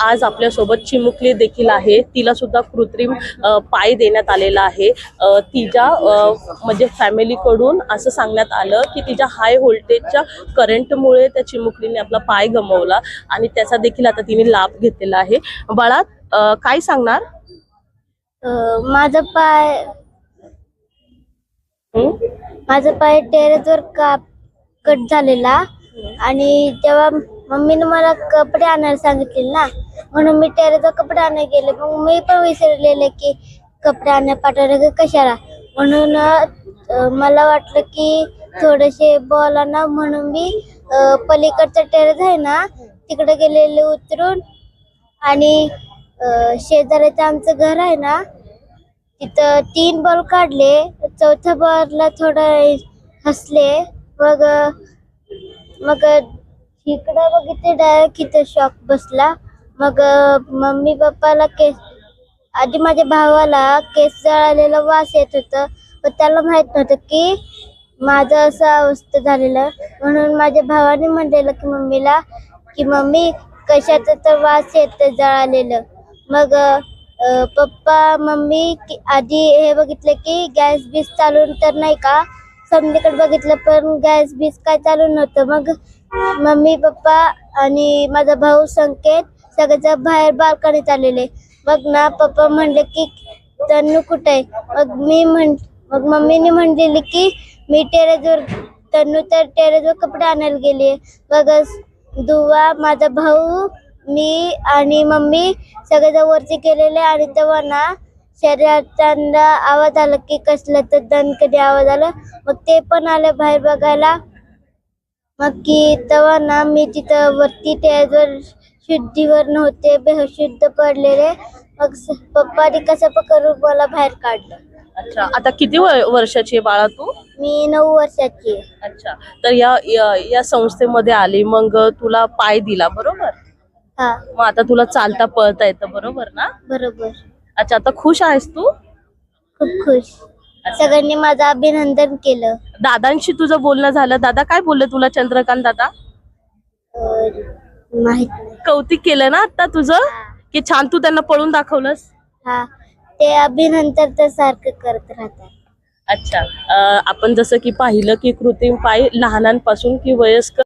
आज आपल्यासोबत चिमुकली देखील आहे, तिला सुद्धा कृत्रिम पाय देण्यात आलेला आहे। तिच्या म्हणजे फॅमिलीकडून असं सांगण्यात आलं की तिच्या हाय व्होल्टेजच्या करंटमुळे त्या चिमुकलीने आपला पाय गमावला आणि त्याचा देखील आता तिने लाभ घेतलेला आहे। बाळा, काय सांगणार? माझा पाय टेरेसवर कट झालेला आणि तेव्हा मम्मीने मला कपडे आणायला सांगितले ना, म्हणून मी टेरेसवर कपडे आणायला गेले। मग मी पण विसरलेले की कपडे आणायला पाठवले कशाला, म्हणून मला वाटलं की थोडेसे बोला ना, म्हणून मी पलीकडचं टेरेस आहे ना तिकडे गेलेले उतरून आणि शेजाऱ्याचं आमचं घर आहे ना तिथं 3 बॉल काढले। चौथ्या बॉलला थोडं हसले। मग इकडं बघितले डायरेक्ट इथं शॉक बसला। मग मम्मी पप्पाला आधी माझ्या भावाला केस जळालेला वास येत होतं, पण त्याला माहित नव्हतं की माझं असं अवस्था झालेलं, म्हणून माझ्या भावाने म्हणलेलं की मम्मीला की मम्मी कशाचं तर वास येतं जळालेलं। मग पप्पा मम्मी आधी हे बघितलं की गॅस बीस चालू तर नाही का, समधीकडे बघितलं पण गॅस बीस काय चालू नव्हतं। मग मम्मी पप्पा आणि माझा भाऊ संकेत सगळेजण बाहेर बाल्कनीत आलेले। मग ना पप्पा म्हणले की तन्नू कुठे आहे? मग मम्मीने म्हणलेली की मी टेरेसवर, तन्नू तर टेरेसवर कपडे आणायला गेली। मग दुवा, माझा भाऊ, मी आणि मम्मी सगळेजण वरती गेलेले आणि तेव्हा ना शरीराचा आवाज आला की कसलं तर दणकडी आवाज आला। मग ते पण आले बाहेर बघायला। मग की तेव्हा ना मी तिथं वरती टेरेसवर शुद्धीवर नव्हते, बेशुद्ध पडलेले। मग पप्पानी कसं करून मला बाहेर काढलं। अच्छा, आता किती वर्षाची आहे बाळा तू? मी 9 वर्षाची आहे। अच्छा, तर या संस्थेमध्ये आली, मग तुला पाय दिला बरोबर? हा मग आता तुला चालता पळता येतं बरोबर ना? बरोबर। अच्छा, आता खुश आहेस तू? खूप खुश। सगळ्यांनी माझं अभिनंदन केलं। दादांशी तुझं बोलणं झालं? दादा काय बोलले तुला, चंद्रकांत दादा? माहित कौतुक केलं ना आता तुझं, की छान तू त्यांना पळून दाखवलंस? हा, ते अभिनंदन तर सारखं करत राहतात। अच्छा, आपण जसं की पाहिलं की कृत्रिम पाय लहानांपासून की वयस्कर